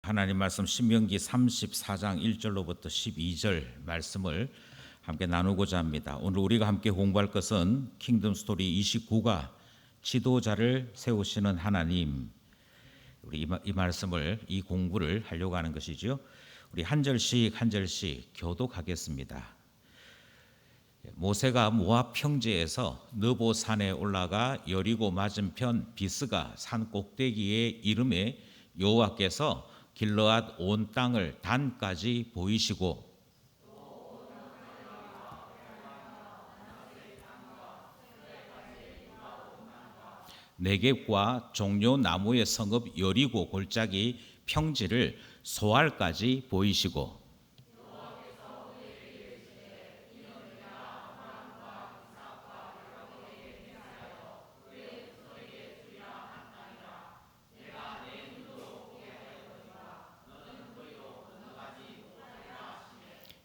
하나님 말씀 신명기 34장 1절로부터 12절 말씀을 함께 나누고자 합니다. 오늘 우리가 함께 공부할 것은 킹덤 스토리 29가 지도자를 세우시는 하나님. 우리 이 말씀을 이 공부를 하려고 하는 것이죠. 우리 한 절씩 교독하겠습니다. 모세가 모압 평지에서 느보 산에 올라가 여리고 맞은편 비스가 산 꼭대기에 이름에 여호와께서 길르앗 온 땅을 단까지 보이시고 네겝과 종려 나무의 성읍 여리고 골짜기 평지를 소알까지 보이시고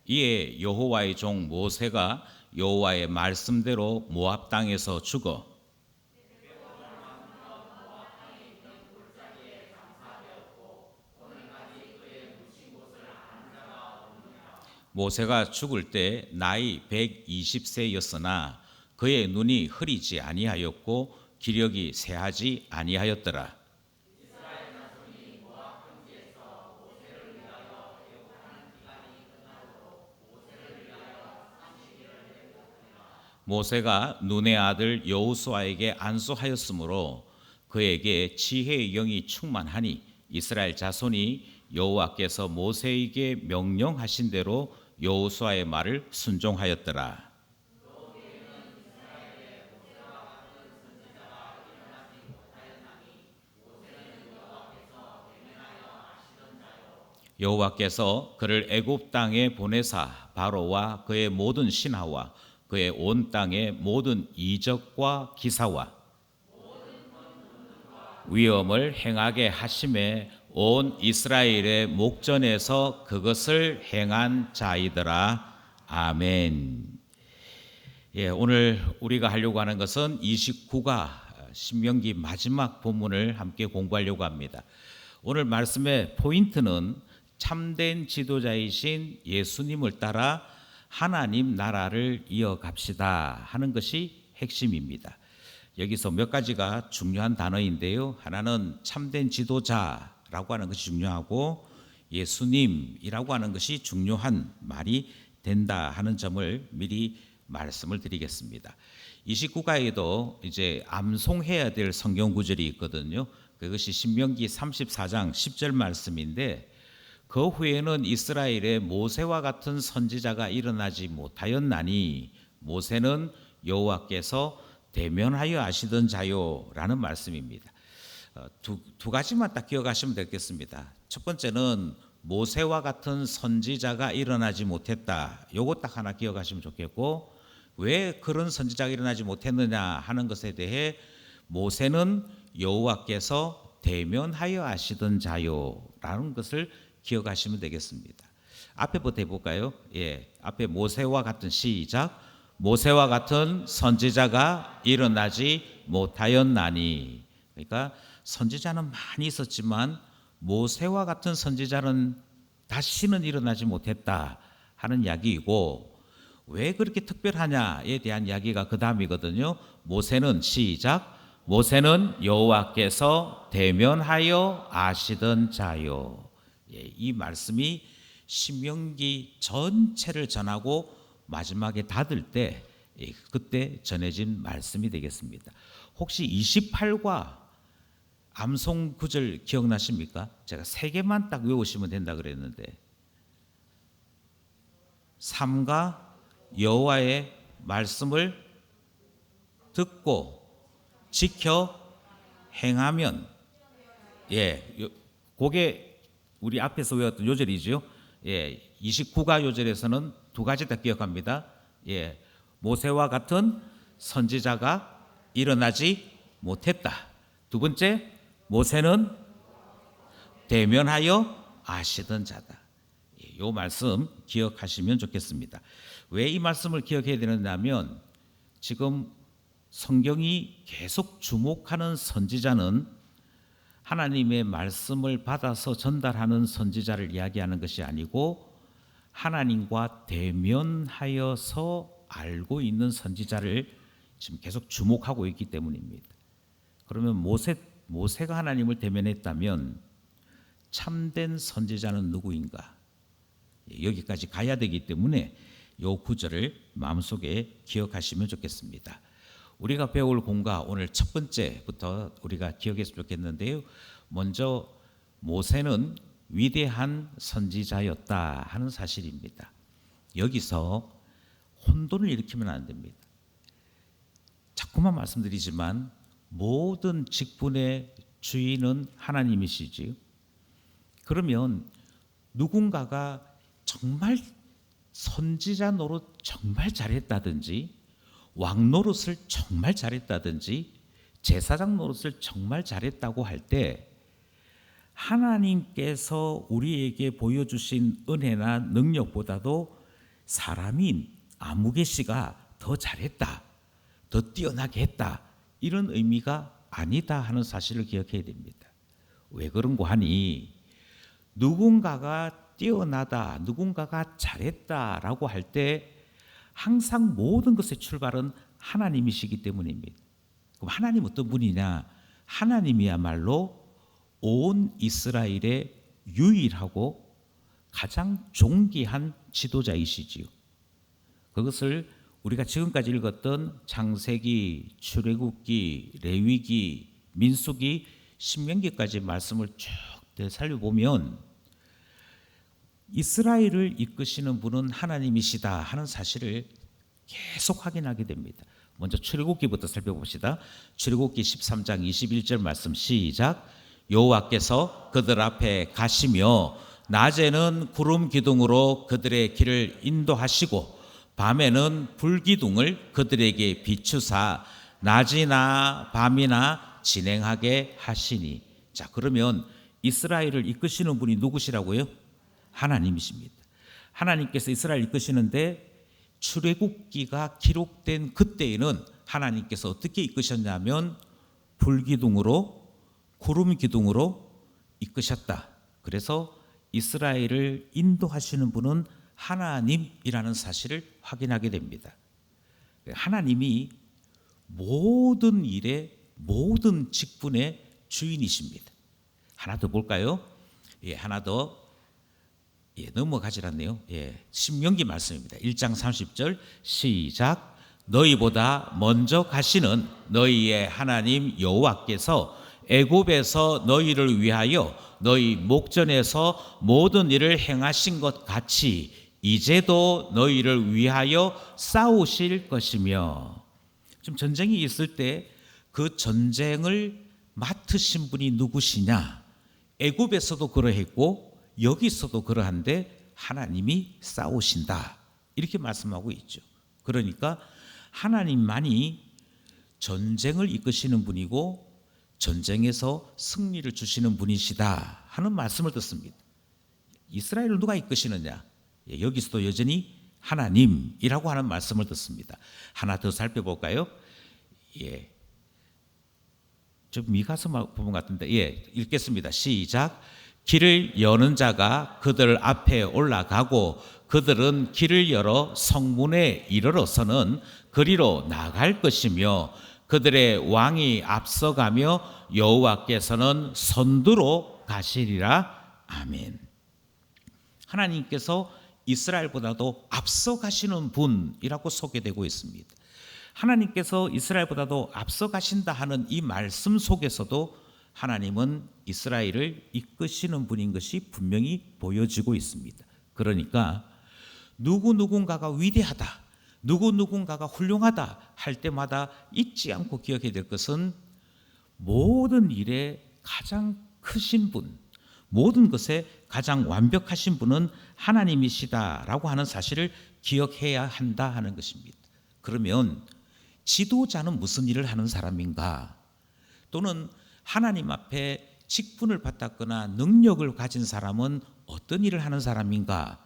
이에 여호와의 종 모세가 여호와의 말씀대로 모압 땅에서 죽어 모세가 죽을 때 나이 120세였으나 그의 눈이 흐리지 아니하였고 기력이 쇠하지 아니하였더라. 모세가 눈의 아들 여호수아에게 안수하였으므로 그에게 지혜의 영이 충만하니 이스라엘 자손이 여호와께서 모세에게 명령하신 대로 여호수아의 말을 순종하였더라. 여호와께서 그를 애굽 땅에 보내사 바로와 그의 모든 신하와 그의 온 땅의 모든 이적과 기사와 위엄을 행하게 하심에 온 이스라엘의 목전에서 그것을 행한 자이더라. 아멘. 오늘 우리가 하려고 하는 것은 29가 신명기 마지막 본문을 함께 공부하려고 합니다. 오늘 말씀의 포인트는 참된 지도자이신 예수님을 따라 하나님 나라를 이어갑시다 하는 것이 핵심입니다. 여기서 몇 가지가 중요한 단어인데요. 하나는 참된 지도자라고 하는 것이 중요하고 예수님이라고 하는 것이 중요한 말이 된다 하는 점을 미리 말씀을 드리겠습니다. 29가에도 이제 암송해야 될 성경 구절이 있거든요. 그것이 신명기 34장 10절 말씀인데 그 후에는 이스라엘에 모세와 같은 선지자가 일어나지 못하였나니 모세는 여호와께서 대면하여 아시던 자요라는 말씀입니다. 두 가지만 딱 기억하시면 되겠습니다. 첫 번째는 모세와 같은 선지자가 일어나지 못했다. 요거 딱 하나 기억하시면 좋겠고 왜 그런 선지자가 일어나지 못했느냐 하는 것에 대해 모세는 여호와께서 대면하여 아시던 자요라는 것을 기억하시면 되겠습니다. 앞에부터 해볼까요? 앞에 모세와 같은 시작. 모세와 같은 선지자가 일어나지 못하였나니. 그러니까 선지자는 많이 있었지만 모세와 같은 선지자는 다시는 일어나지 못했다 하는 이야기이고 왜 그렇게 특별하냐에 대한 이야기가 그 다음이거든요. 모세는 시작. 모세는 여호와께서 대면하여 아시던 자요. 이 말씀이 신명기 전체를 전하고 마지막에 닫을 때 그때 전해진 말씀이 되겠습니다. 혹시 28과 암송 구절 기억나십니까? 제가 3개만 딱 외우시면 된다 그랬는데 3가 여호와의 말씀을 듣고 지켜 행하면 그게 우리 앞에서 외웠던 요절이죠. 29가 요절에서는 두 가지 다 기억합니다. 모세와 같은 선지자가 일어나지 못했다. 두 번째, 모세는 대면하여 아시던 자다. 이 말씀 기억하시면 좋겠습니다. 왜 이 말씀을 기억해야 되느냐면 지금 성경이 계속 주목하는 선지자는 하나님의 말씀을 받아서 전달하는 선지자를 이야기하는 것이 아니고 하나님과 대면하여서 알고 있는 선지자를 지금 계속 주목하고 있기 때문입니다. 그러면 모세가 하나님을 대면했다면 참된 선지자는 누구인가? 여기까지 가야 되기 때문에 이 구절을 마음속에 기억하시면 좋겠습니다. 우리가 배울 공과 오늘 첫 번째부터 우리가 기억했으면 좋겠는데요. 먼저 모세는 위대한 선지자였다 하는 사실입니다. 여기서 혼돈을 일으키면 안 됩니다. 자꾸만 말씀드리지만 모든 직분의 주인은 하나님이시지요. 그러면 누군가가 정말 선지자 노릇 정말 잘했다든지 왕 노릇을 정말 잘했다든지 제사장 노릇을 정말 잘했다고 할 때 하나님께서 우리에게 보여주신 은혜나 능력보다도 사람인 아무개 씨가 더 잘했다, 더 뛰어나게 했다, 이런 의미가 아니다 하는 사실을 기억해야 됩니다. 왜 그런고 하니 누군가가 뛰어나다, 누군가가 잘했다라고 할 때 항상 모든 것의 출발은 하나님이시기 때문입니다. 그럼 하나님 어떤 분이냐? 하나님이야말로 온 이스라엘의 유일하고 가장 존귀한 지도자이시지요. 그것을 우리가 지금까지 읽었던 창세기, 출애굽기, 레위기, 민수기, 신명기까지 말씀을 쭉 살펴보면 이스라엘을 이끄시는 분은 하나님이시다 하는 사실을 계속 확인하게 됩니다. 먼저 출애굽기부터 살펴봅시다. 출애굽기 13장 21절 말씀 시작. 여호와께서 그들 앞에 가시며 낮에는 구름 기둥으로 그들의 길을 인도하시고 밤에는 불 기둥을 그들에게 비추사 낮이나 밤이나 진행하게 하시니. 자, 그러면 이스라엘을 이끄시는 분이 누구시라고요? 하나님이십니다. 하나님께서 이스라엘 이끄시는데 출애굽기가 기록된 그때에는 하나님께서 어떻게 이끄셨냐면 불기둥으로 구름 기둥으로 이끄셨다. 그래서 이스라엘을 인도하시는 분은 하나님이라는 사실을 확인하게 됩니다. 하나님이 모든 일의 모든 직분의 주인이십니다. 하나 더 볼까요? 하나 더 넘어가질 않네요. 신명기 말씀입니다. 1장 30절 시작. 너희보다 먼저 가시는 너희의 하나님 여호와께서 애굽에서 너희를 위하여 너희 목전에서 모든 일을 행하신 것 같이 이제도 너희를 위하여 싸우실 것이며. 지금 전쟁이 있을 때 그 전쟁을 맡으신 분이 누구시냐? 애굽에서도 그러했고 여기서도 그러한데 하나님이 싸우신다, 이렇게 말씀하고 있죠. 그러니까 하나님만이 전쟁을 이끄시는 분이고 전쟁에서 승리를 주시는 분이시다 하는 말씀을 듣습니다. 이스라엘을 누가 이끄시느냐? 여기서도 여전히 하나님이라고 하는 말씀을 듣습니다. 하나 더 살펴볼까요? 좀 미가서 부분 같은데 읽겠습니다. 시작. 길을 여는 자가 그들 앞에 올라가고 그들은 길을 열어 성문에 이르러서는 그리로 나갈 것이며 그들의 왕이 앞서가며 여호와께서는 선두로 가시리라. 아멘. 하나님께서 이스라엘보다도 앞서 가시는 분이라고 소개되고 있습니다. 하나님께서 이스라엘보다도 앞서 가신다 하는 이 말씀 속에서도 하나님은 이스라엘을 이끄시는 분인 것이 분명히 보여지고 있습니다. 그러니까 누군가가 위대하다, 누군가가 훌륭하다 할 때마다 잊지 않고 기억해야 될 것은 모든 일에 가장 크신 분, 모든 것에 가장 완벽하신 분은 하나님이시다라고 하는 사실을 기억해야 한다 하는 것입니다. 그러면 지도자는 무슨 일을 하는 사람인가? 또는 하나님 앞에 직분을 받았거나 능력을 가진 사람은 어떤 일을 하는 사람인가?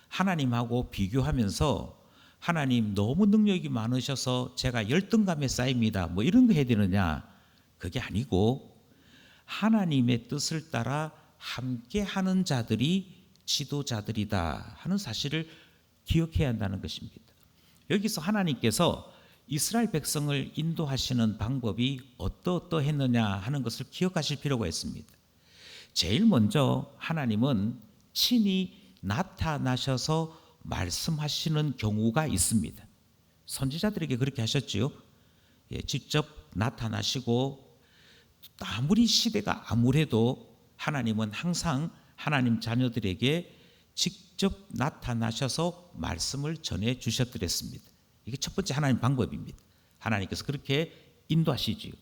하나님하고 비교하면서 하나님 너무 능력이 많으셔서 제가 열등감에 쌓입니다, 뭐 이런 거 해야 되느냐? 그게 아니고 하나님의 뜻을 따라 함께하는 자들이 지도자들이다 하는 사실을 기억해야 한다는 것입니다. 여기서 하나님께서 이스라엘 백성을 인도하시는 방법이 어떠했느냐 하는 것을 기억하실 필요가 있습니다. 제일 먼저 하나님은 친히 나타나셔서 말씀하시는 경우가 있습니다. 선지자들에게 그렇게 하셨지요. 직접 나타나시고 아무리 시대가 암울해도 하나님은 항상 하나님 자녀들에게 직접 나타나셔서 말씀을 전해 주셨더랬습니다. 이게 첫 번째 하나님 방법입니다. 하나님께서 그렇게 인도하시지요.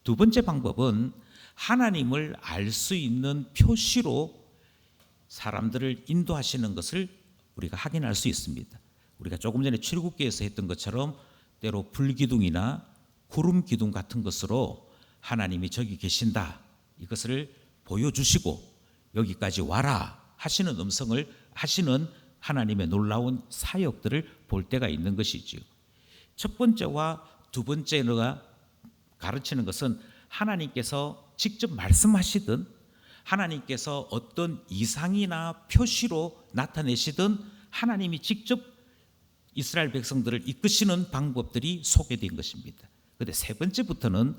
두 번째 방법은 하나님을 알 수 있는 표시로 사람들을 인도하시는 것을 우리가 확인할 수 있습니다. 우리가 조금 전에 출애굽기에서 했던 것처럼 때로 불기둥이나 구름 기둥 같은 것으로 하나님이 저기 계신다 이것을 보여주시고 여기까지 와라 하시는 음성을 하시는 하나님의 놀라운 사역들을 볼 때가 있는 것이지요. 첫 번째와 두 번째가 가르치는 것은 하나님께서 직접 말씀하시든 하나님께서 어떤 이상이나 표시로 나타내시든 하나님이 직접 이스라엘 백성들을 이끄시는 방법들이 소개된 것입니다. 그런데 세 번째부터는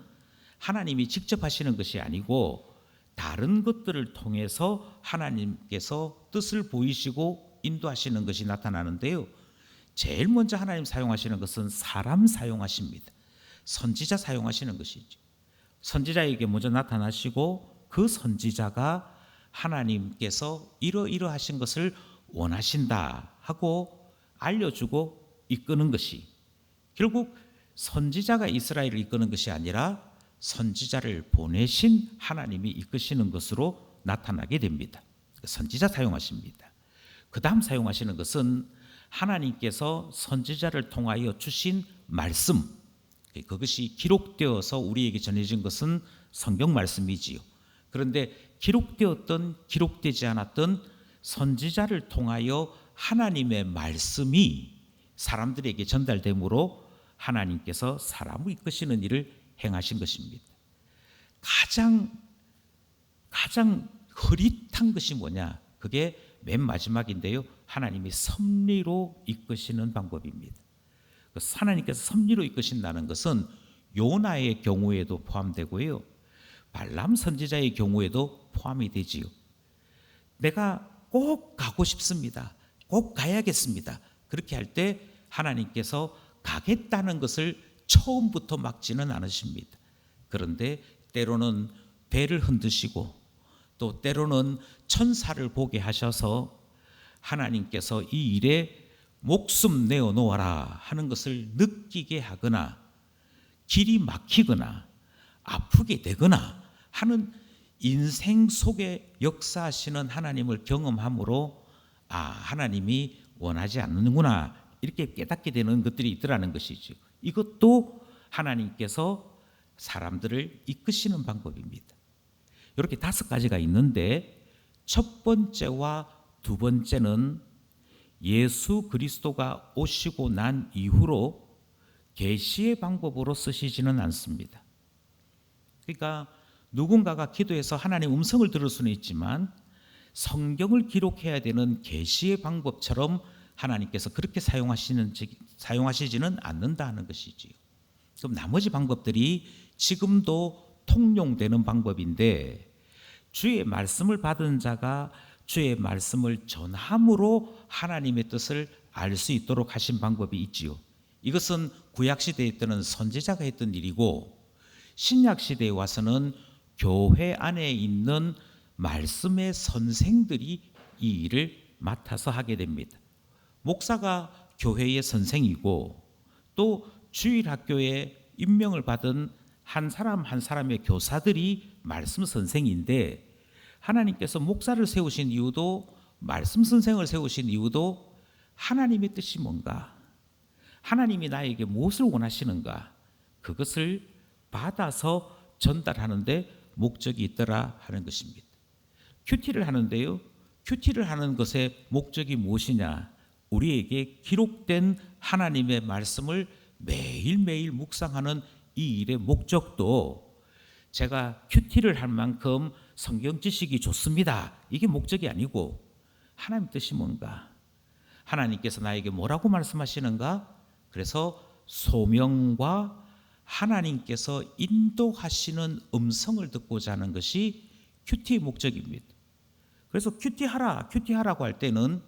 하나님이 직접 하시는 것이 아니고 다른 것들을 통해서 하나님께서 뜻을 보이시고 인도하시는 것이 나타나는데요. 제일 먼저 하나님 사용하시는 것은 사람 사용하십니다. 선지자 사용하시는 것이죠. 선지자에게 먼저 나타나시고 그 선지자가 하나님께서 이러이러하신 것을 원하신다 하고 알려주고 이끄는 것이 결국 선지자가 이스라엘을 이끄는 것이 아니라 선지자를 보내신 하나님이 이끄시는 것으로 나타나게 됩니다. 선지자 사용하십니다. 그 다음 사용하시는 것은 하나님께서 선지자를 통하여 주신 말씀, 그것이 기록되어서 우리에게 전해진 것은 성경 말씀이지요. 그런데 기록되었던 기록되지 않았던 선지자를 통하여 하나님의 말씀이 사람들에게 전달되므로 하나님께서 사람을 이끄시는 일을 행하신 것입니다. 가장 흐릿한 것이 뭐냐? 그게 맨 마지막인데요. 하나님이 섭리로 이끄시는 방법입니다. 하나님께서 섭리로 이끄신다는 것은 요나의 경우에도 포함되고요. 발람 선지자의 경우에도 포함이 되지요. 내가 꼭 가고 싶습니다. 꼭 가야겠습니다. 그렇게 할 때 하나님께서 가겠다는 것을 처음부터 막지는 않으십니다. 그런데 때로는 배를 흔드시고 또 때로는 천사를 보게 하셔서 하나님께서 이 일에 목숨 내어 놓아라 하는 것을 느끼게 하거나 길이 막히거나 아프게 되거나 하는 인생 속에 역사하시는 하나님을 경험함으로 하나님이 원하지 않는구나 이렇게 깨닫게 되는 것들이 있더라는 것이죠. 이것도 하나님께서 사람들을 이끄시는 방법입니다. 이렇게 5가지가 있는데 첫 번째와 두 번째는 예수 그리스도가 오시고 난 이후로 계시의 방법으로 쓰시지는 않습니다. 그러니까 누군가가 기도해서 하나님 음성을 들을 수는 있지만 성경을 기록해야 되는 계시의 방법처럼 하나님께서 그렇게 사용하시지는 않는다는 것이지요. 그럼 나머지 방법들이 지금도 통용되는 방법인데 주의 말씀을 받은 자가 주의 말씀을 전함으로 하나님의 뜻을 알 수 있도록 하신 방법이 있지요. 이것은 구약시대에 때는 선지자가 했던 일이고 신약시대에 와서는 교회 안에 있는 말씀의 선생들이 이 일을 맡아서 하게 됩니다. 목사가 교회의 선생이고 또 주일학교에 임명을 받은 한 사람 한 사람의 교사들이 말씀 선생인데 하나님께서 목사를 세우신 이유도 말씀 선생을 세우신 이유도 하나님의 뜻이 뭔가 하나님이 나에게 무엇을 원하시는가 그것을 받아서 전달하는데 목적이 있더라 하는 것입니다. 큐티를 하는데요. 큐티를 하는 것의 목적이 무엇이냐? 우리에게 기록된 하나님의 말씀을 매일매일 묵상하는 이 일의 목적도 제가 큐티를 할 만큼 성경 지식이 좋습니다. 이게 목적이 아니고 하나님 뜻이 뭔가, 하나님께서 나에게 뭐라고 말씀하시는가, 그래서 소명과 하나님께서 인도하시는 음성을 듣고자 하는 것이 큐티의 목적입니다. 그래서 큐티하라고 할 때는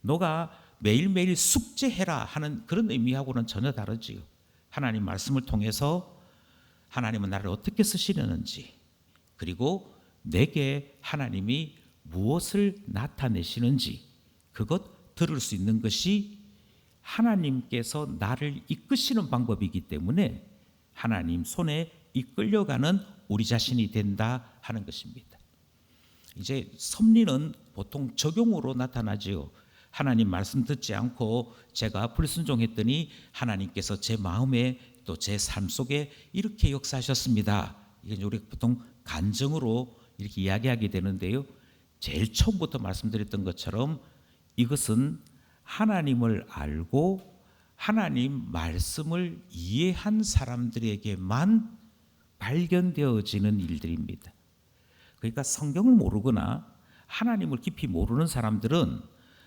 너가 매일매일 숙제해라 하는 그런 의미하고는 전혀 다르지요. 하나님 말씀을 통해서 하나님은 나를 어떻게 쓰시려는지, 그리고 내게 하나님이 무엇을 나타내시는지 그것 들을 수 있는 것이 하나님께서 나를 이끄시는 방법이기 때문에 하나님 손에 이끌려가는 우리 자신이 된다 하는 것입니다. 이제 섭리는 보통 적용으로 나타나지요. 하나님 말씀 듣지 않고 제가 불순종했더니 하나님께서 제 마음에 또 제 삶 속에 이렇게 역사하셨습니다. 이게 우리 보통 간증으로 이렇게 이야기하게 되는데요. 제일 처음부터 말씀드렸던 것처럼 이것은 하나님을 알고 하나님 말씀을 이해한 사람들에게만 발견되어지는 일들입니다. 그러니까 성경을 모르거나 하나님을 깊이 모르는 사람들은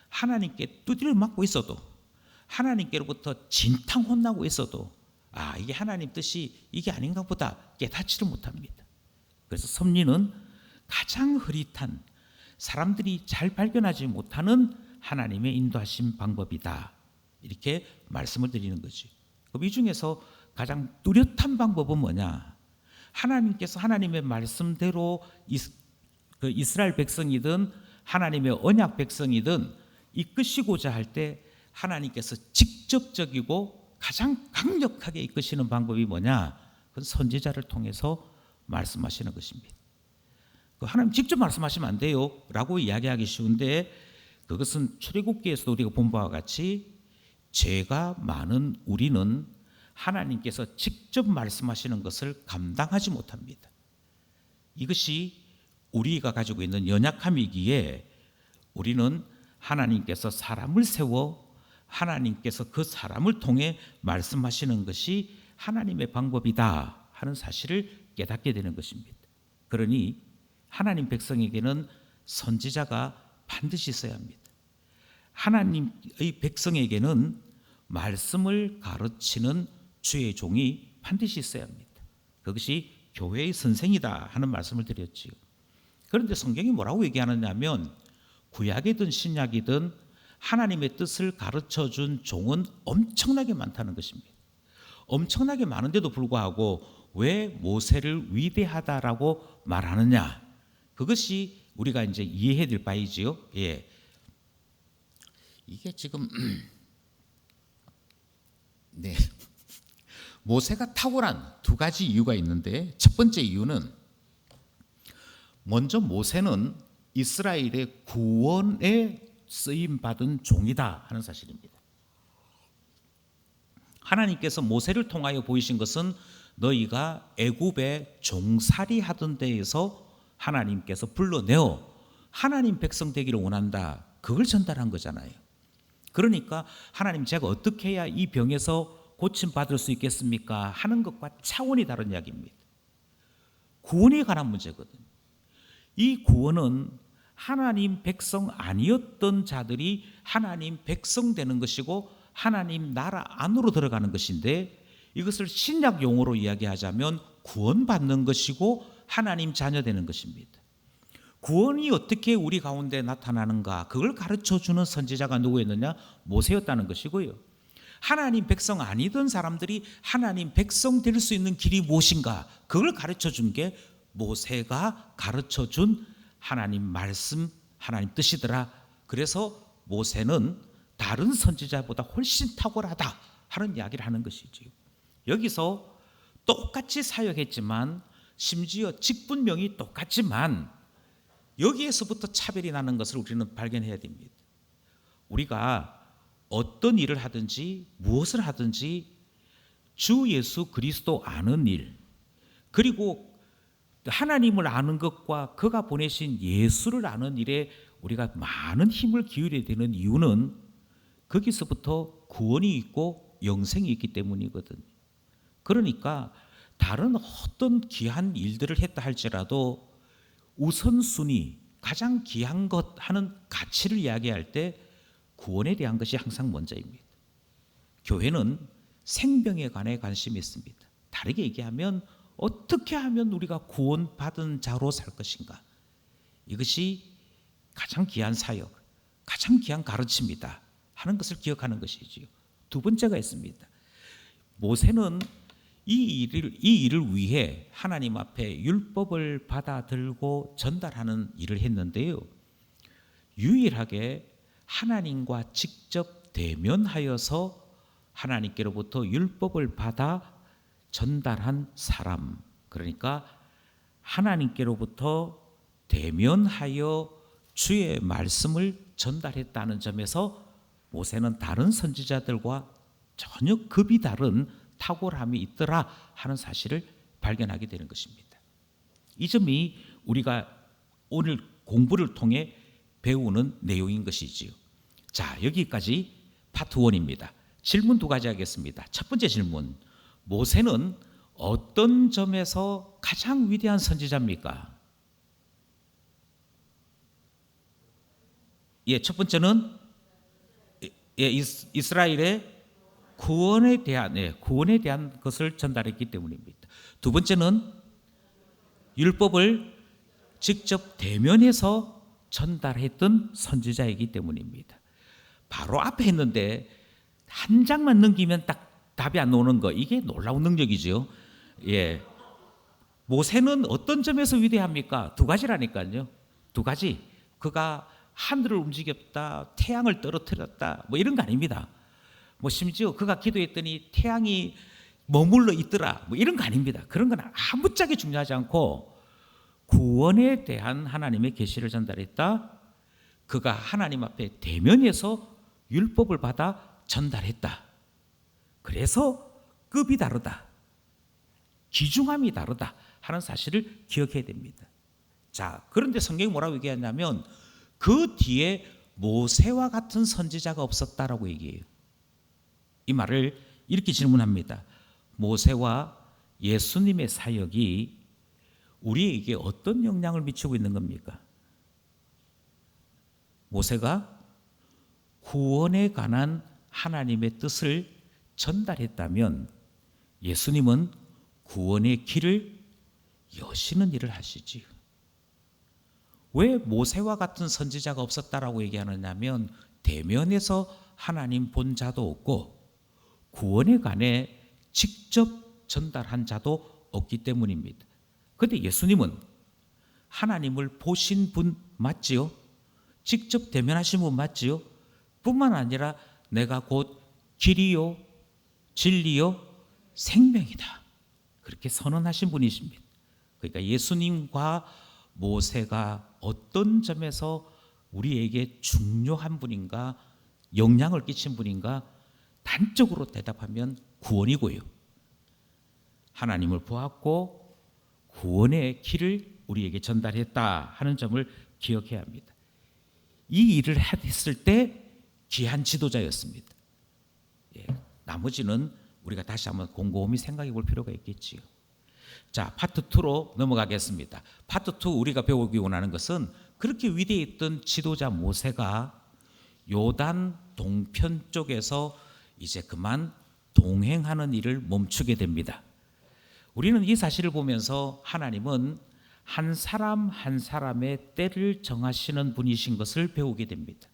하나님께 두드려 맞고 있어도, 하나님께로부터 진탕 혼나고 있어도 이게 하나님 뜻이 이게 아닌가 보다 깨닫지를 못합니다. 그래서 섭리는 가장 흐릿한, 사람들이 잘 발견하지 못하는 하나님의 인도하신 방법이다, 이렇게 말씀을 드리는 거지. 그럼 이 중에서 가장 뚜렷한 방법은 뭐냐? 하나님께서 하나님의 말씀대로 이스라엘 백성이든 하나님의 언약 백성이든 이끄시고자 할 때 하나님께서 직접적이고 가장 강력하게 이끄시는 방법이 뭐냐? 그건 선지자를 통해서 말씀하시는 것입니다. 하나님 직접 말씀하시면 안 돼요 라고 이야기하기 쉬운데, 그것은 출애굽기에서도 우리가 본 바와 같이 죄가 많은 우리는 하나님께서 직접 말씀하시는 것을 감당하지 못합니다. 이것이 우리가 가지고 있는 연약함이기에 우리는 하나님께서 사람을 세워 하나님께서 그 사람을 통해 말씀하시는 것이 하나님의 방법이다 하는 사실을 깨닫게 되는 것입니다. 그러니 하나님 백성에게는 선지자가 반드시 있어야 합니다. 하나님의 백성에게는 말씀을 가르치는 주의 종이 반드시 있어야 합니다. 그것이 교회의 선생이다 하는 말씀을 드렸지요. 그런데 성경이 뭐라고 얘기하느냐면 구약이든 신약이든 하나님의 뜻을 가르쳐준 종은 엄청나게 많다는 것입니다. 엄청나게 많은데도 불구하고 왜 모세를 위대하다라고 말하느냐? 그것이 우리가 이제 이해해야 될 바이지요. 예. 이게 지금 네. 모세가 탁월한 두 가지 이유가 있는데, 첫 번째 이유는 먼저 모세는 이스라엘의 구원에 쓰임 받은 종이다 하는 사실입니다. 하나님께서 모세를 통하여 보이신 것은 너희가 애굽에 종살이 하던 데에서 하나님께서 불러내어 하나님 백성 되기를 원한다, 그걸 전달한 거잖아요. 그러니까 하나님 제가 어떻게 해야 이 병에서 고침받을 수 있겠습니까 하는 것과 차원이 다른 이야기입니다. 구원에 관한 문제거든요. 이 구원은 하나님 백성 아니었던 자들이 하나님 백성 되는 것이고 하나님 나라 안으로 들어가는 것인데, 이것을 신약 용어로 이야기하자면 구원받는 것이고 하나님 자녀 되는 것입니다. 구원이 어떻게 우리 가운데 나타나는가, 그걸 가르쳐주는 선지자가 누구였느냐? 모세였다는 것이고요. 하나님 백성 아니던 사람들이 하나님 백성 될 수 있는 길이 무엇인가, 그걸 가르쳐준 게 모세가 가르쳐준 하나님 말씀, 하나님 뜻이더라. 그래서 모세는 다른 선지자보다 훨씬 탁월하다 하는 이야기를 하는 것이죠. 여기서 똑같이 사역했지만, 심지어 직분명이 똑같지만 여기에서부터 차별이 나는 것을 우리는 발견해야 됩니다. 우리가 어떤 일을 하든지 무엇을 하든지 주 예수 그리스도 아는 일, 그리고 하나님을 아는 것과 그가 보내신 예수를 아는 일에 우리가 많은 힘을 기울여야 되는 이유는 거기서부터 구원이 있고 영생이 있기 때문이거든요. 그러니까 다른 어떤 귀한 일들을 했다 할지라도 우선순위, 가장 귀한 것 하는 가치를 이야기할 때 구원에 대한 것이 항상 먼저입니다. 교회는 생명에 관해 관심이 있습니다. 다르게 얘기하면 어떻게 하면 우리가 구원받은 자로 살 것인가, 이것이 가장 귀한 사역, 가장 귀한 가르침이다 하는 것을 기억하는 것이지요. 두 번째가 있습니다. 모세는 이 일을 위해 하나님 앞에 율법을 받아들고 전달하는 일을 했는데요, 유일하게 하나님과 직접 대면하여서 하나님께로부터 율법을 받아 전달한 사람, 그러니까 하나님께로부터 대면하여 주의 말씀을 전달했다는 점에서 모세는 다른 선지자들과 전혀 급이 다른 탁월함이 있더라 하는 사실을 발견하게 되는 것입니다. 이 점이 우리가 오늘 공부를 통해 배우는 내용인 것이지요. 자, 여기까지 파트 1입니다. 질문 두 가지 하겠습니다. 첫 번째 질문, 모세는 어떤 점에서 가장 위대한 선지자입니까? 예, 첫 번째는 이스라엘의 구원에 대한 것을 전달했기 때문입니다. 두 번째는 율법을 직접 대면해서 전달했던 선지자이기 때문입니다. 바로 앞에 했는데 한 장만 넘기면 딱 답이 안 나오는 거, 이게 놀라운 능력이죠. 예, 모세는 어떤 점에서 위대합니까? 두 가지라니까요. 두 가지. 그가 하늘을 움직였다, 태양을 떨어뜨렸다, 뭐 이런 거 아닙니다. 뭐 심지어 그가 기도했더니 태양이 머물러 있더라, 뭐 이런 거 아닙니다. 그런 건 아무짝에 중요하지 않고 구원에 대한 하나님의 계시를 전달했다. 그가 하나님 앞에 대면해서 율법을 받아 전달했다. 그래서 급이 다르다, 귀중함이 다르다 하는 사실을 기억해야 됩니다. 자, 그런데 성경이 뭐라고 얘기하냐면 그 뒤에 모세와 같은 선지자가 없었다라고 얘기해요. 이 말을 이렇게 질문합니다. 모세와 예수님의 사역이 우리에게 어떤 영향을 미치고 있는 겁니까? 모세가 구원에 관한 하나님의 뜻을 전달했다면 예수님은 구원의 길을 여시는 일을 하시지요. 왜 모세와 같은 선지자가 없었다라고 얘기하느냐면 대면에서 하나님 본 자도 없고 구원에 관해 직접 전달한 자도 없기 때문입니다. 그런데 예수님은 하나님을 보신 분 맞지요? 직접 대면하신 분 맞지요? 뿐만 아니라 내가 곧 길이요 진리요 생명이다, 그렇게 선언하신 분이십니다. 그러니까 예수님과 모세가 어떤 점에서 우리에게 중요한 분인가, 영향을 끼친 분인가, 단적으로 대답하면 구원이고요. 하나님을 보았고 구원의 길을 우리에게 전달했다 하는 점을 기억해야 합니다. 이 일을 했을 때 귀한 지도자였습니다. 예, 나머지는 우리가 다시 한번 곰곰이 생각해 볼 필요가 있겠지요. 자, 파트 2로 넘어가겠습니다. 파트 2 우리가 배우기 원하는 것은 그렇게 위대했던 지도자 모세가 요단 동편 쪽에서 이제 그만 동행하는 일을 멈추게 됩니다. 우리는 이 사실을 보면서 하나님은 한 사람 한 사람의 때를 정하시는 분이신 것을 배우게 됩니다.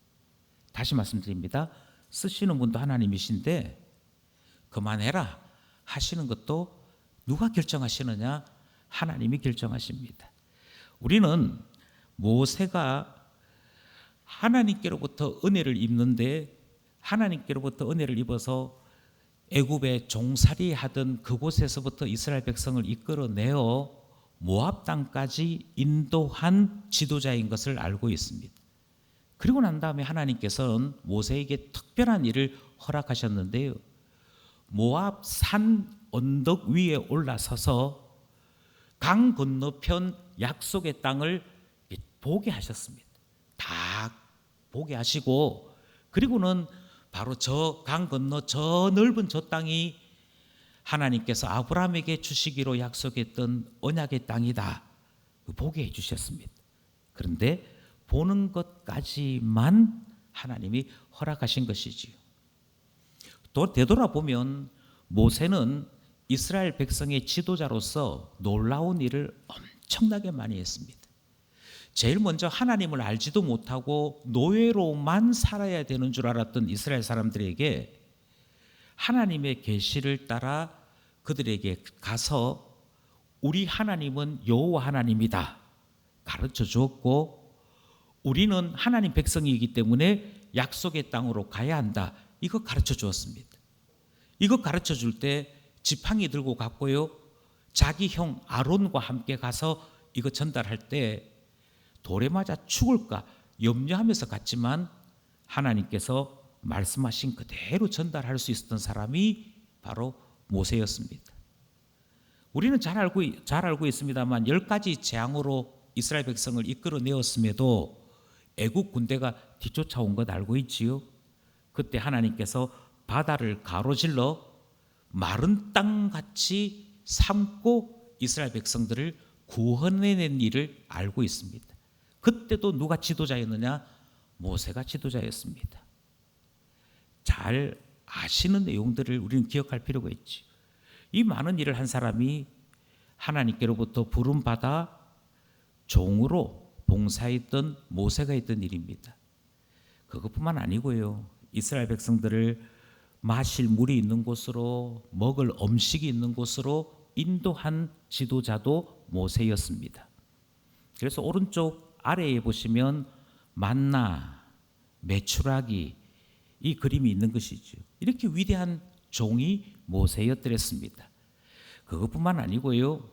다시 말씀드립니다. 쓰시는 분도 하나님이신데 그만해라 하시는 것도 누가 결정하시느냐? 하나님이 결정하십니다. 우리는 모세가 하나님께로부터 은혜를 입는데 하나님께로부터 은혜를 입어서 애굽에 종살이 하던 그곳에서부터 이스라엘 백성을 이끌어내어 모압 땅까지 인도한 지도자인 것을 알고 있습니다. 그리고 난 다음에 하나님께서는 모세에게 특별한 일을 허락하셨는데요, 모압 산 언덕 위에 올라서서 강 건너편 약속의 땅을 보게 하셨습니다. 다 보게 하시고, 그리고는 바로 저 강 건너 저 넓은 저 땅이 하나님께서 아브라함에게 주시기로 약속했던 언약의 땅이다, 보게 해주셨습니다. 그런데 보는 것까지만 하나님이 허락하신 것이지요. 또 되돌아보면 모세는 이스라엘 백성의 지도자로서 놀라운 일을 엄청나게 많이 했습니다. 제일 먼저 하나님을 알지도 못하고 노예로만 살아야 되는 줄 알았던 이스라엘 사람들에게 하나님의 계시를 따라 그들에게 가서 우리 하나님은 여호와 하나님이다 가르쳐 주었고, 우리는 하나님 백성이기 때문에 약속의 땅으로 가야 한다, 이거 가르쳐 주었습니다. 이거 가르쳐 줄 때 지팡이 들고 갔고요, 자기 형 아론과 함께 가서 이거 전달할 때 돌에 맞아 죽을까 염려하면서 갔지만 하나님께서 말씀하신 그대로 전달할 수 있었던 사람이 바로 모세였습니다. 우리는 잘 알고 있습니다만 10가지 재앙으로 이스라엘 백성을 이끌어내었음에도 애국 군대가 뒤쫓아온 것 알고 있지요. 그때 하나님께서 바다를 가로질러 마른 땅같이 삼고 이스라엘 백성들을 구원해낸 일을 알고 있습니다. 그때도 누가 지도자였느냐? 모세가 지도자였습니다. 잘 아시는 내용들을 우리는 기억할 필요가 있지. 이 많은 일을 한 사람이 하나님께로부터 부름받아 종으로 봉사했던 모세가 했던 일입니다. 그것뿐만 아니고요, 이스라엘 백성들을 마실 물이 있는 곳으로, 먹을 음식이 있는 곳으로 인도한 지도자도 모세였습니다. 그래서 오른쪽 아래에 보시면 만나, 메추라기, 이 그림이 있는 것이죠. 이렇게 위대한 종이 모세였더랬습니다. 그것뿐만 아니고요,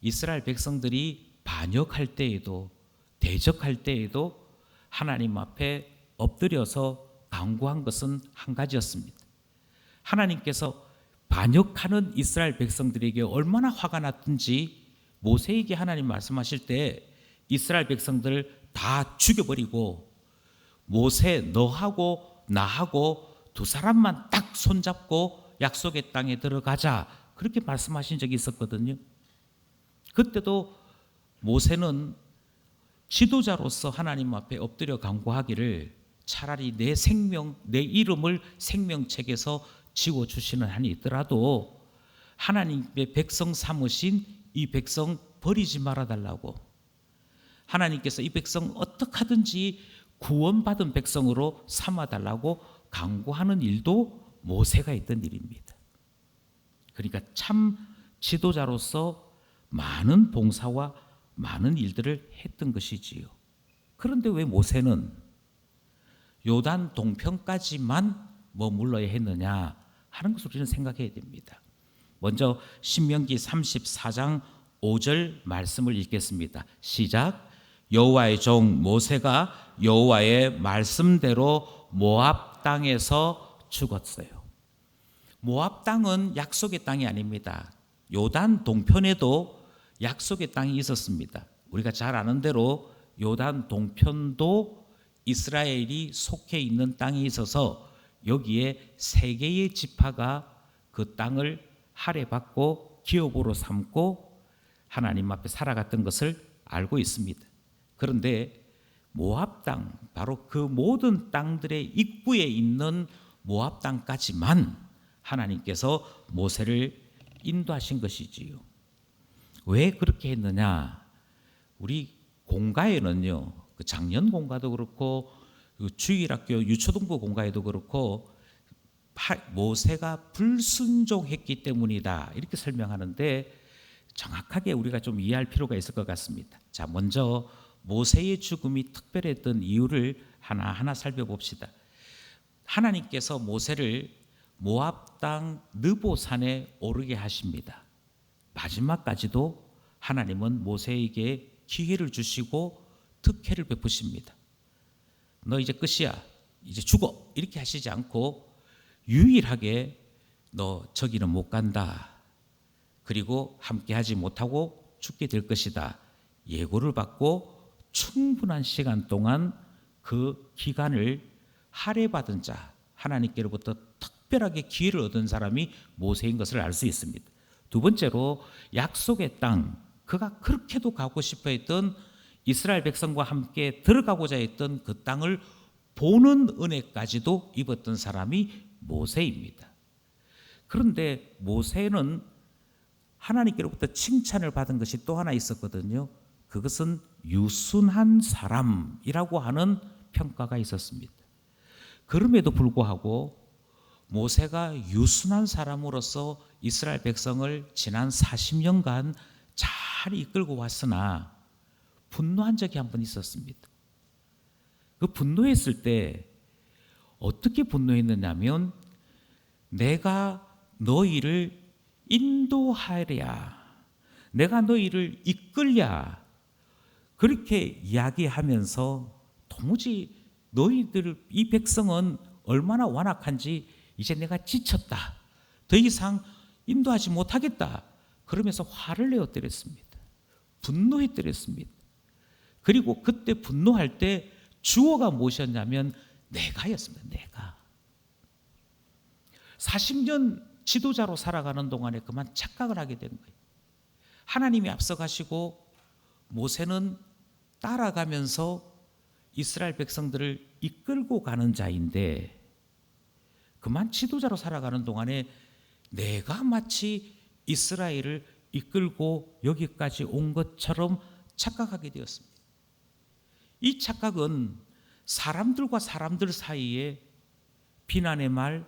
이스라엘 백성들이 반역할 때에도, 대적할 때에도 하나님 앞에 엎드려서 간구한 것은 한 가지였습니다. 하나님께서 반역하는 이스라엘 백성들에게 얼마나 화가 났든지 모세에게 하나님 말씀하실 때 이스라엘 백성들을 다 죽여버리고 모세, 너하고 나하고 두 사람만 딱 손잡고 약속의 땅에 들어가자, 그렇게 말씀하신 적이 있었거든요. 그때도 모세는 지도자로서 하나님 앞에 엎드려 간구하기를 차라리 내 생명, 내 이름을 생명책에서 지워주시는 한이 있더라도 하나님의 백성 삼으신 이 백성 버리지 말아달라고, 하나님께서 이 백성 어떻게 하든지 구원받은 백성으로 삼아달라고 간구하는 일도 모세가 했던 일입니다. 그러니까 참 지도자로서 많은 봉사와 많은 일들을 했던 것이지요. 그런데 왜 모세는 요단 동편까지만 머물러야 했느냐 하는 것을 우리는 생각해야 됩니다. 먼저 신명기 34장 5절 말씀을 읽겠습니다. 시작. 여호와의 종 모세가 여호와의 말씀대로 모압 땅에서 죽었어요. 모압 땅은 약속의 땅이 아닙니다. 요단 동편에도 약속의 땅이 있었습니다. 우리가 잘 아는 대로 요단 동편도 이스라엘이 속해 있는 땅이 있어서 여기에 세 개의 지파가 그 땅을 할애받고 기업으로 삼고 하나님 앞에 살아갔던 것을 알고 있습니다. 그런데 모압 땅, 바로 그 모든 땅들의 입구에 있는 모압 땅까지만 하나님께서 모세를 인도하신 것이지요. 왜 그렇게 했느냐? 우리 공가에는요, 그 작년 공가도 그렇고 그 주일학교 유초등부 공가에도 그렇고 모세가 불순종했기 때문이다, 이렇게 설명하는데 정확하게 우리가 좀 이해할 필요가 있을 것 같습니다. 자, 먼저 모세의 죽음이 특별했던 이유를 하나하나 살펴봅시다. 하나님께서 모세를 모압 땅 느보산에 오르게 하십니다. 마지막까지도 하나님은 모세에게 기회를 주시고 특혜를 베푸십니다. 너 이제 끝이야, 이제 죽어, 이렇게 하시지 않고 유일하게 너 저기는 못 간다, 그리고 함께 하지 못하고 죽게 될 것이다 예고를 받고 충분한 시간 동안 그 기간을 할애받은 자, 하나님께로부터 특별하게 기회를 얻은 사람이 모세인 것을 알 수 있습니다. 두 번째로 약속의 땅, 그가 그렇게도 가고 싶어 했던 이스라엘 백성과 함께 들어가고자 했던 그 땅을 보는 은혜까지도 입었던 사람이 모세입니다. 그런데 모세는 하나님께로부터 칭찬을 받은 것이 또 하나 있었거든요. 그것은 유순한 사람이라고 하는 평가가 있었습니다. 그럼에도 불구하고 모세가 유순한 사람으로서 이스라엘 백성을 지난 40년간 잘 이끌고 왔으나 분노한 적이 한 번 있었습니다. 그 분노했을 때 어떻게 분노했느냐면 내가 너희를 인도하랴, 내가 너희를 이끌랴, 그렇게 이야기하면서 도무지 너희들 이 백성은 얼마나 완악한지 이제 내가 지쳤다, 더 이상 인도하지 못하겠다, 그러면서 화를 내었더랬습니다. 분노했더랬습니다. 그리고 그때 분노할 때 주어가 무엇이었냐면 내가였습니다. 내가 40년 지도자로 살아가는 동안에 그만 착각을 하게 된 거예요. 하나님이 앞서가시고 모세는 따라가면서 이스라엘 백성들을 이끌고 가는 자인데 그만 지도자로 살아가는 동안에 내가 마치 이스라엘을 이끌고 여기까지 온 것처럼 착각하게 되었습니다. 이 착각은 사람들과 사람들 사이에 비난의 말,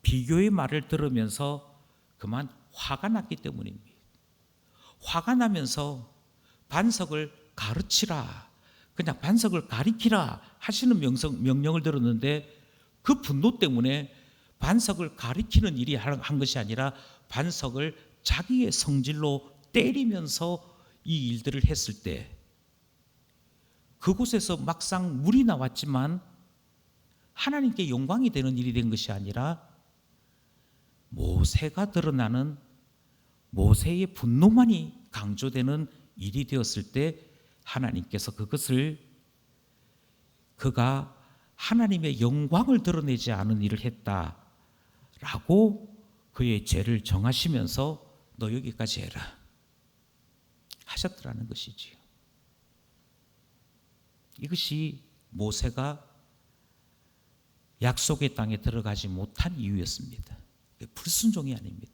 비교의 말을 들으면서 그만 화가 났기 때문입니다. 화가 나면서 반석을 가르치라, 그냥 반석을 가리키라 하시는 명령을 들었는데 그 분노 때문에 반석을 가리키는 일이 한 것이 아니라 반석을 자기의 성질로 때리면서 이 일들을 했을 때 그곳에서 막상 물이 나왔지만 하나님께 영광이 되는 일이 된 것이 아니라 모세가 드러나는 모세의 분노만이 강조되는 일이 되었을 때 하나님께서 그것을 그가 하나님의 영광을 드러내지 않은 일을 했다라고 그의 죄를 정하시면서 너 여기까지 해라 하셨더라는 것이지요. 이것이 모세가 약속의 땅에 들어가지 못한 이유였습니다. 불순종이 아닙니다.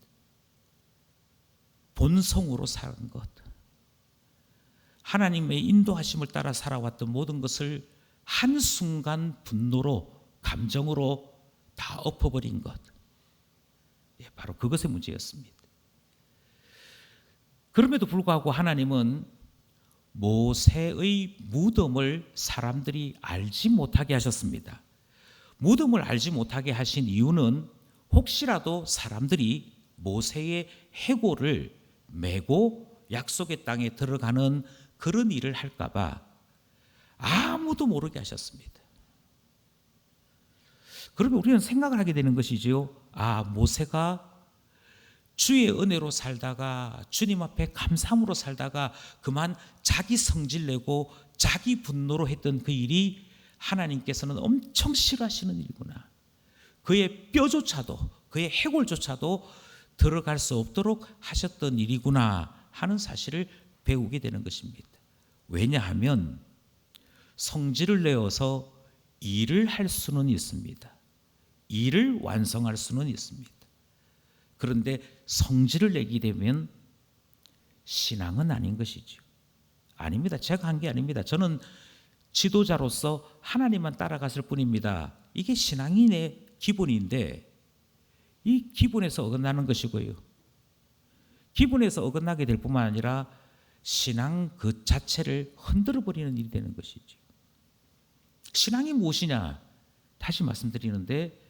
본성으로 사는 것, 하나님의 인도하심을 따라 살아왔던 모든 것을 한순간 분노로, 감정으로 다 엎어버린 것, 바로 그것의 문제였습니다. 그럼에도 불구하고 하나님은 모세의 무덤을 사람들이 알지 못하게 하셨습니다. 무덤을 알지 못하게 하신 이유는 혹시라도 사람들이 모세의 해골을 메고 약속의 땅에 들어가는 그런 일을 할까 봐 아무도 모르게 하셨습니다. 그러면 우리는 생각을 하게 되는 것이지요. 아, 모세가 주의 은혜로 살다가 주님 앞에 감사함으로 살다가 그만 자기 성질내고 자기 분노로 했던 그 일이 하나님께서는 엄청 싫어하시는 일이구나. 그의 뼈조차도, 그의 해골조차도 들어갈 수 없도록 하셨던 일이구나 하는 사실을 배우게 되는 것입니다. 왜냐하면 성질을 내어서 일을 할 수는 있습니다. 일을 완성할 수는 있습니다. 그런데 성질을 내게 되면 신앙은 아닌 것이죠. 아닙니다. 제가 한 게 아닙니다. 저는 지도자로서 하나님만 따라갔을 뿐입니다. 이게 신앙인의 기본인데 이 기본에서 어긋나는 것이고요. 기본에서 어긋나게 될 뿐만 아니라 신앙 그 자체를 흔들어 버리는 일이 되는 것이죠. 신앙이 무엇이냐? 다시 말씀드리는데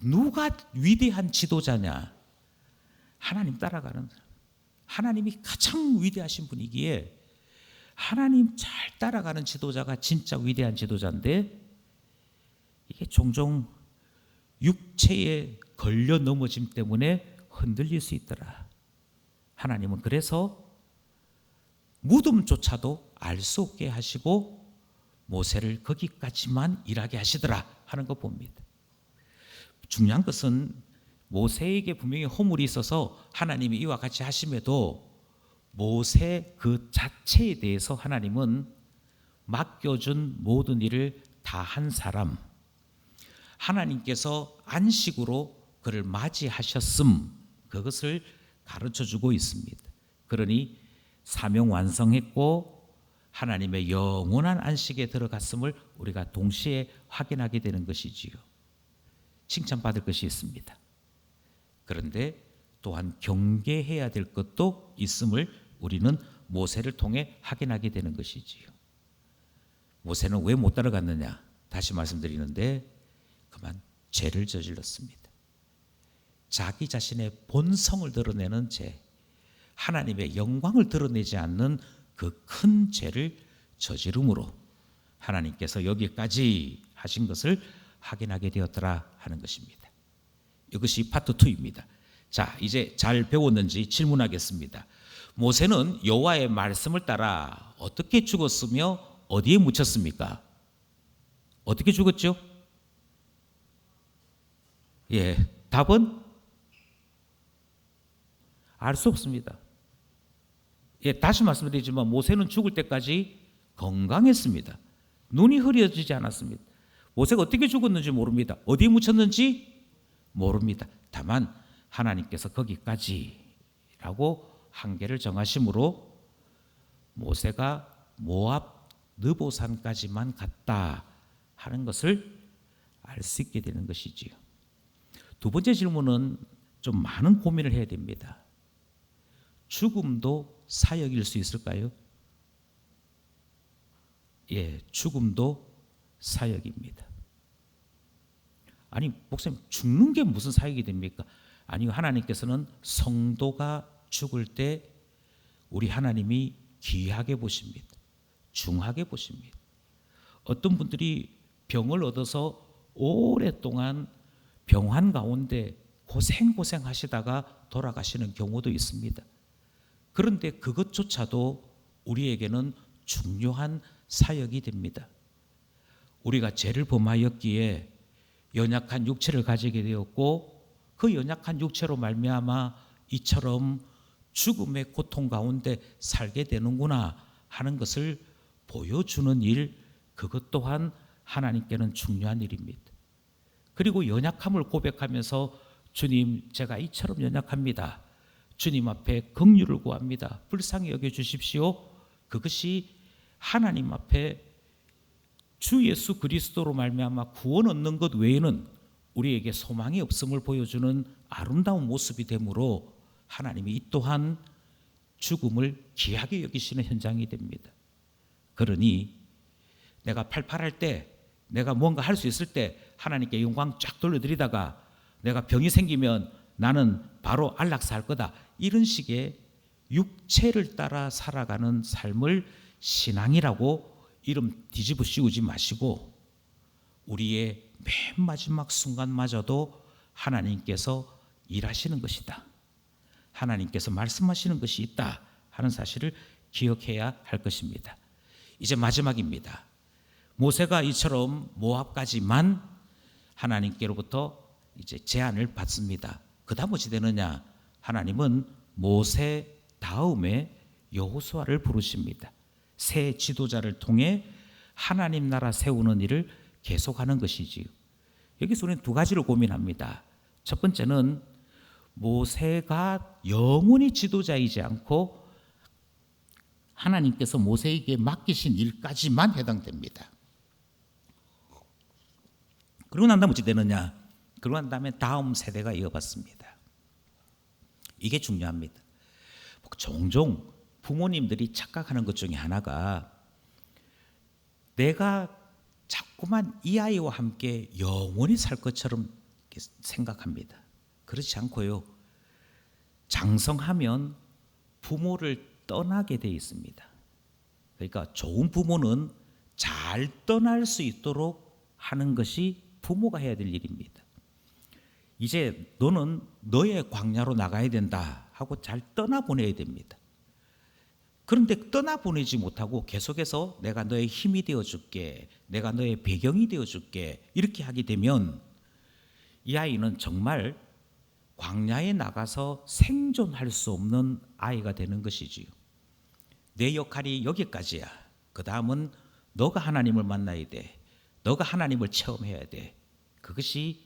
누가 위대한 지도자냐? 하나님 따라가는 사람. 하나님이 가장 위대하신 분이기에 하나님 잘 따라가는 지도자가 진짜 위대한 지도자인데 이게 종종 육체에 걸려 넘어짐 때문에 흔들릴 수 있더라. 하나님은 그래서 무덤조차도 알 수 없게 하시고 모세를 거기까지만 일하게 하시더라 하는 거 봅니다. 중요한 것은 모세에게 분명히 허물이 있어서 하나님이 이와 같이 하심에도 모세 그 자체에 대해서 하나님은 맡겨준 모든 일을 다 한 사람, 하나님께서 안식으로 그를 맞이하셨음, 그것을 가르쳐주고 있습니다. 그러니 사명 완성했고 하나님의 영원한 안식에 들어갔음을 우리가 동시에 확인하게 되는 것이지요. 칭찬받을 것이 있습니다. 그런데 또한 경계해야 될 것도 있음을 우리는 모세를 통해 확인하게 되는 것이지요. 모세는 왜 못 따라갔느냐? 다시 말씀드리는데 그만 죄를 저질렀습니다. 자기 자신의 본성을 드러내는 죄, 하나님의 영광을 드러내지 않는 그 큰 죄를 저지름으로 하나님께서 여기까지 하신 것을 확인하게 되었더라 하는 것입니다. 이것이 파트 2입니다. 자, 이제 잘 배웠는지 질문하겠습니다. 모세는 여호와의 말씀을 따라 어떻게 죽었으며 어디에 묻혔습니까? 어떻게 죽었죠? 답은 알 수 없습니다. 다시 말씀드리지만 모세는 죽을 때까지 건강했습니다. 눈이 흐려지지 않았습니다. 모세가 어떻게 죽었는지 모릅니다. 어디에 묻혔는지 모릅니다. 다만 하나님께서 거기까지라고 한계를 정하심으로 모세가 모압 느보산까지만 갔다 하는 것을 알 수 있게 되는 것이지요. 두 번째 질문은 좀 많은 고민을 해야 됩니다. 죽음도 사역일 수 있을까요? 죽음도 사역입니다. 아니, 목사님, 죽는 게 무슨 사역이 됩니까? 아니요, 하나님께서는 성도가 죽을 때 우리 하나님이 귀하게 보십니다. 중하게 보십니다. 어떤 분들이 병을 얻어서 오랫동안 병환 가운데 고생 하시다가 돌아가시는 경우도 있습니다. 그런데 그것조차도 우리에게는 중요한 사역이 됩니다. 우리가 죄를 범하였기에 연약한 육체를 가지게 되었고 그 연약한 육체로 말미암아 이처럼 죽음의 고통 가운데 살게 되는구나 하는 것을 보여주는 일, 그것 또한 하나님께는 중요한 일입니다. 그리고 연약함을 고백하면서 주님, 제가 이처럼 연약합니다. 주님 앞에 긍휼을 구합니다. 불쌍히 여겨주십시오. 그것이 하나님 앞에 주 예수 그리스도로 말미암아 구원 얻는 것 외에는 우리에게 소망이 없음을 보여주는 아름다운 모습이 되므로 하나님이 이 또한 죽음을 귀하게 여기시는 현장이 됩니다. 그러니 내가 팔팔할 때, 내가 뭔가 할 수 있을 때 하나님께 영광 쫙 돌려드리다가 내가 병이 생기면 나는 바로 안락사할 거다, 이런 식의 육체를 따라 살아가는 삶을 신앙이라고 이름 뒤집어 씌우지 마시고 우리의 맨 마지막 순간마저도 하나님께서 일하시는 것이다, 하나님께서 말씀하시는 것이 있다 하는 사실을 기억해야 할 것입니다. 이제 마지막입니다. 모세가 이처럼 모압까지만 하나님께로부터 이제 제안을 받습니다. 그 다음 어찌 되느냐? 하나님은 모세 다음에 여호수아를 부르십니다. 새 지도자를 통해 하나님 나라 세우는 일을 계속하는 것이지요. 여기서 우리는 두 가지를 고민합니다. 첫 번째는 모세가 영원히 지도자이지 않고 하나님께서 모세에게 맡기신 일까지만 해당됩니다. 그러고 난 다음에 어찌 되느냐? 그러고 난 다음에 다음 세대가 이어받습니다. 이게 중요합니다. 종종 부모님들이 착각하는 것 중에 하나가 내가 자꾸만 이 아이와 함께 영원히 살 것처럼 생각합니다. 그렇지 않고요. 장성하면 부모를 떠나게 돼 있습니다. 그러니까 좋은 부모는 잘 떠날 수 있도록 하는 것이 부모가 해야 될 일입니다. 이제 너는 너의 광야로 나가야 된다 하고 잘 떠나보내야 됩니다. 그런데 떠나보내지 못하고 계속해서 내가 너의 힘이 되어줄게, 내가 너의 배경이 되어줄게 이렇게 하게 되면 이 아이는 정말 광야에 나가서 생존할 수 없는 아이가 되는 것이지요. 내 역할이 여기까지야. 그 다음은 너가 하나님을 만나야 돼. 너가 하나님을 체험해야 돼. 그것이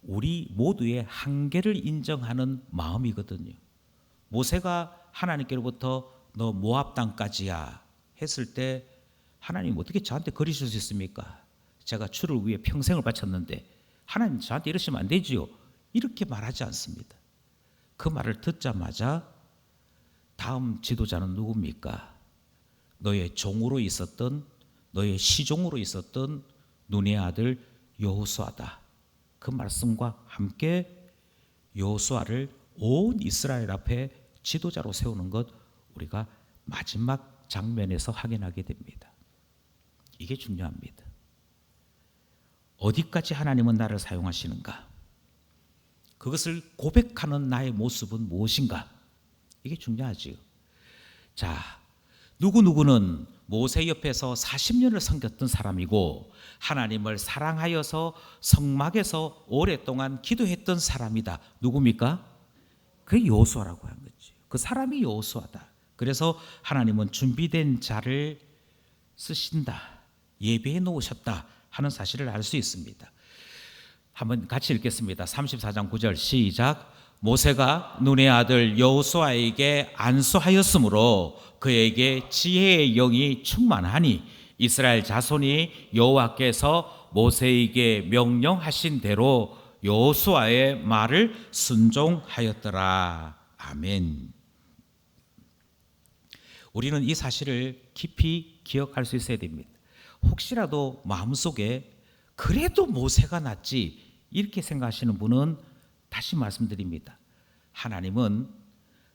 우리 모두의 한계를 인정하는 마음이거든요. 모세가 하나님께로부터 너 모압 땅까지야 했을 때 하나님 어떻게 저한테 거리실 수 있습니까? 제가 주를 위해 평생을 바쳤는데 하나님 저한테 이러시면 안 되지요. 이렇게 말하지 않습니다. 그 말을 듣자마자 다음 지도자는 누굽니까? 너의 종으로 있었던, 너의 시종으로 있었던 눈의 아들 여호수아다. 그 말씀과 함께 여호수아를 온 이스라엘 앞에 지도자로 세우는 것 우리가 마지막 장면에서 확인하게 됩니다. 이게 중요합니다. 어디까지 하나님은 나를 사용하시는가? 그것을 고백하는 나의 모습은 무엇인가? 이게 중요하지요. 자, 누구누구는 모세 옆에서 40년을 섬겼던 사람이고 하나님을 사랑하여서 성막에서 오랫동안 기도했던 사람이다. 누굽니까? 그게 여호수아라고 한 거지. 그 사람이 여호수아다. 그래서 하나님은 준비된 자를 쓰신다. 예배해 놓으셨다 하는 사실을 알 수 있습니다. 한번 같이 읽겠습니다. 34장 9절 시작. 모세가 눈의 아들 여호수아에게 안수하였으므로 그에게 지혜의 영이 충만하니 이스라엘 자손이 여호와께서 모세에게 명령하신 대로 여호수아의 말을 순종하였더라. 아멘. 우리는 이 사실을 깊이 기억할 수 있어야 됩니다. 혹시라도 마음속에 그래도 모세가 낫지 이렇게 생각하시는 분은 다시 말씀드립니다. 하나님은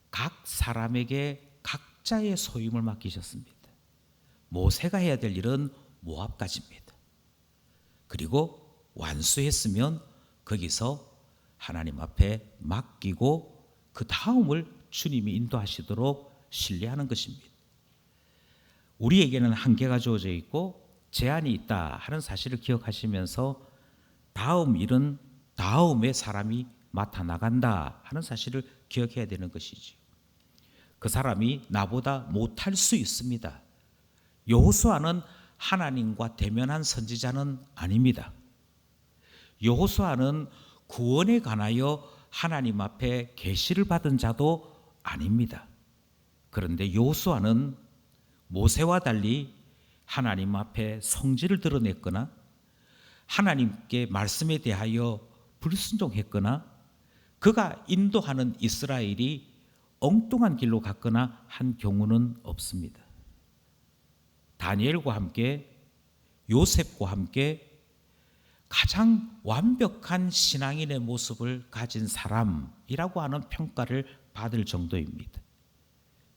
각 사람에게 각자의 소임을 맡기셨습니다. 모세가 해야 될 일은 모압까지입니다. 그리고 완수했으면 거기서 하나님 앞에 맡기고 그 다음을 주님이 인도하시도록 신뢰하는 것입니다. 우리에게는 한계가 주어져 있고 제한이 있다 하는 사실을 기억하시면서 다음 일은 다음에 사람이 맡아 나간다 하는 사실을 기억해야 되는 것이지. 그 사람이 나보다 못할 수 있습니다. 여호수아는 하나님과 대면한 선지자는 아닙니다. 여호수아는 구원에 관하여 하나님 앞에 계시를 받은 자도 아닙니다. 그런데 여호수아는 모세와 달리 하나님 앞에 성질을 드러냈거나 하나님께 말씀에 대하여 불순종했거나 그가 인도하는 이스라엘이 엉뚱한 길로 갔거나 한 경우는 없습니다. 다니엘과 함께 요셉과 함께 가장 완벽한 신앙인의 모습을 가진 사람이라고 하는 평가를 받을 정도입니다.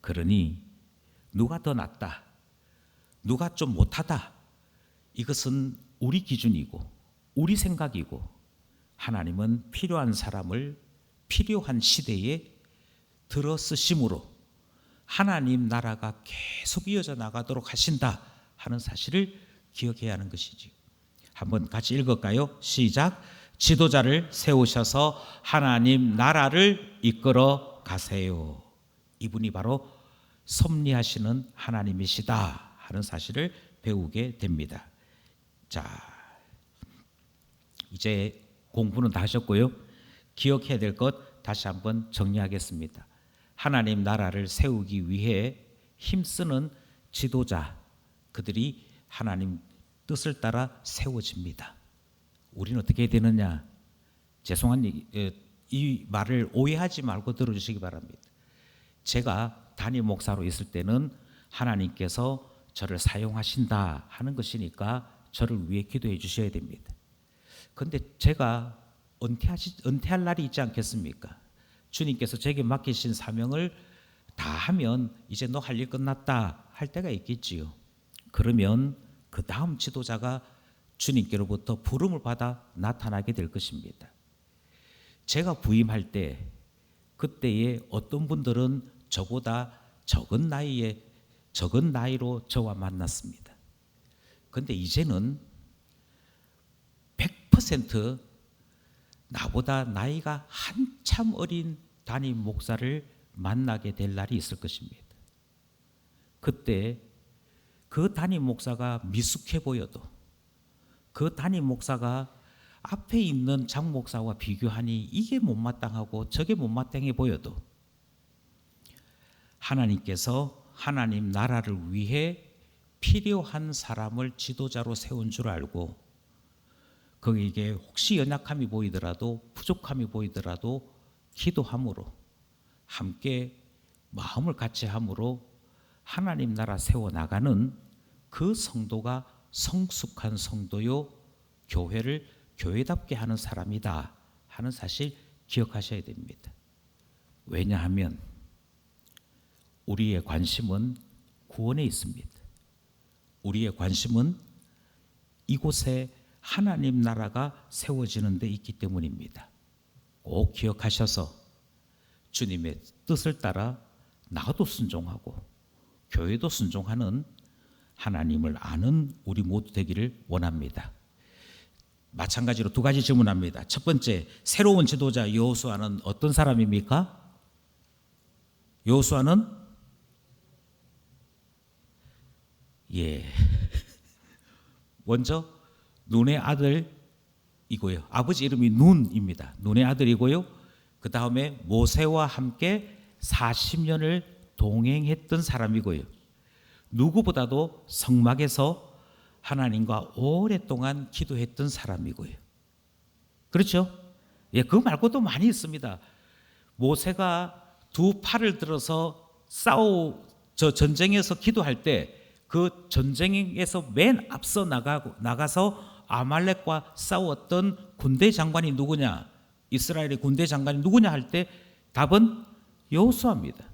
그러니 누가 더 낫다, 누가 좀 못하다, 이것은 우리 기준이고 우리 생각이고 하나님은 필요한 사람을 필요한 시대에 들어 쓰심으로 하나님 나라가 계속 이어져 나가도록 하신다 하는 사실을 기억해야 하는 것이지. 한번 같이 읽을까요? 시작. 지도자를 세우셔서 하나님 나라를 이끌어 가세요. 이분이 바로 섭리하시는 하나님이시다 하는 사실을 배우게 됩니다. 자, 이제 공부는 다 하셨고요. 기억해야 될 것 다시 한번 정리하겠습니다. 하나님 나라를 세우기 위해 힘쓰는 지도자, 그들이 하나님 뜻을 따라 세워집니다. 우리는 어떻게 해야 되느냐? 죄송한 이 말을 오해하지 말고 들어주시기 바랍니다. 제가 담임 목사로 있을 때는 하나님께서 저를 사용하신다 하는 것이니까 저를 위해 기도해 주셔야 됩니다. 그런데 제가 은퇴할 날이 있지 않겠습니까? 주님께서 제게 맡기신 사명을 다 하면 이제 너 할 일 끝났다 할 때가 있겠지요. 그러면 그 다음 지도자가 주님께로부터 부름을 받아 나타나게 될 것입니다. 제가 부임할 때 그때에 어떤 분들은 저보다 적은 나이로 저와 만났습니다. 그런데 이제는 100% 나보다 나이가 한참 어린 담임 목사를 만나게 될 날이 있을 것입니다. 그때 그 담임 목사가 미숙해 보여도, 그 담임 목사가 앞에 있는 장 목사와 비교하니 이게 못마땅하고 저게 못마땅해 보여도 하나님께서 하나님 나라를 위해 필요한 사람을 지도자로 세운 줄 알고, 그에게 혹시 연약함이 보이더라도 부족함이 보이더라도 기도함으로 함께 마음을 같이 함으로 하나님 나라 세워나가는 그 성도가 성숙한 성도요, 교회를 교회답게 하는 사람이다 하는 사실 기억하셔야 됩니다. 왜냐하면 우리의 관심은 구원에 있습니다. 우리의 관심은 이곳에 하나님 나라가 세워지는 데 있기 때문입니다. 꼭 기억하셔서 주님의 뜻을 따라 나도 순종하고 교회도 순종하는 하나님을 아는 우리 모두 되기를 원합니다. 마찬가지로 두 가지 질문합니다. 첫 번째, 새로운 지도자 여호수아는 어떤 사람입니까? 여호수아는 먼저 눈의 아들이고요. 아버지 이름이 눈입니다. 눈의 아들이고요. 그 다음에 모세와 함께 40년을 동행했던 사람이고요. 누구보다도 성막에서 하나님과 오랫동안 기도했던 사람이고요. 그렇죠? 그거 말고도 많이 있습니다. 모세가 두 팔을 들어서 전쟁에서 기도할 때 그 전쟁에서 맨 앞서 나가서 아말렉과 싸웠던 군대 장관이 누구냐? 이스라엘의 군대 장관이 누구냐 할 때 답은 여호수아입니다.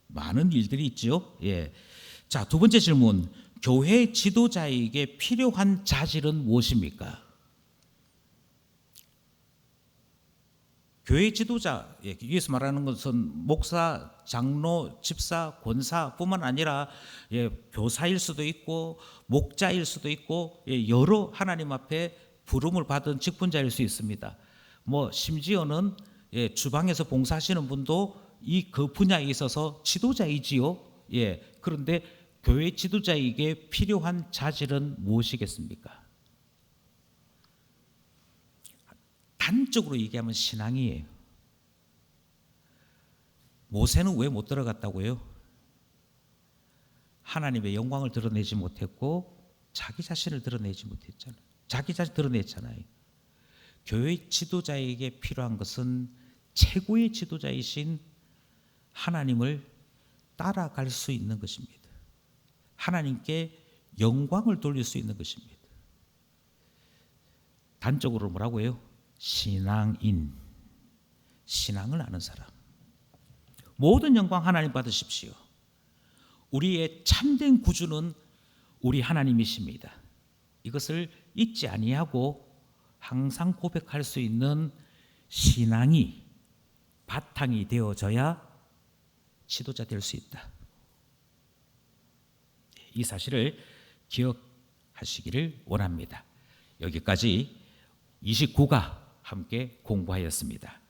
많은 일들이 있죠. 자, 두 번째 질문. 교회 지도자에게 필요한 자질은 무엇입니까? 교회 지도자, 여기서 말하는 것은 목사, 장로, 집사, 권사뿐만 아니라 교사일 수도 있고 목자일 수도 있고 여러 하나님 앞에 부름을 받은 직분자일 수 있습니다. 심지어는 주방에서 봉사하시는 분도 그 분야에 있어서 지도자이지요. 그런데 교회 지도자에게 필요한 자질은 무엇이겠습니까? 단적으로 얘기하면 신앙이에요. 모세는 왜 못 들어갔다고요? 하나님의 영광을 드러내지 못했고 자기 자신을 드러내지 못했잖아요. 자기 자신 드러냈잖아요. 교회 지도자에게 필요한 것은 최고의 지도자이신 하나님을 따라갈 수 있는 것입니다. 하나님께 영광을 돌릴 수 있는 것입니다. 단적으로 뭐라고요? 신앙인, 신앙을 아는 사람. 모든 영광 하나님 받으십시오. 우리의 참된 구주는 우리 하나님이십니다. 이것을 잊지 아니하고 항상 고백할 수 있는 신앙이 바탕이 되어져야 지도자 될 수 있다. 이 사실을 기억하시기를 원합니다. 여기까지 29가 함께 공부하였습니다.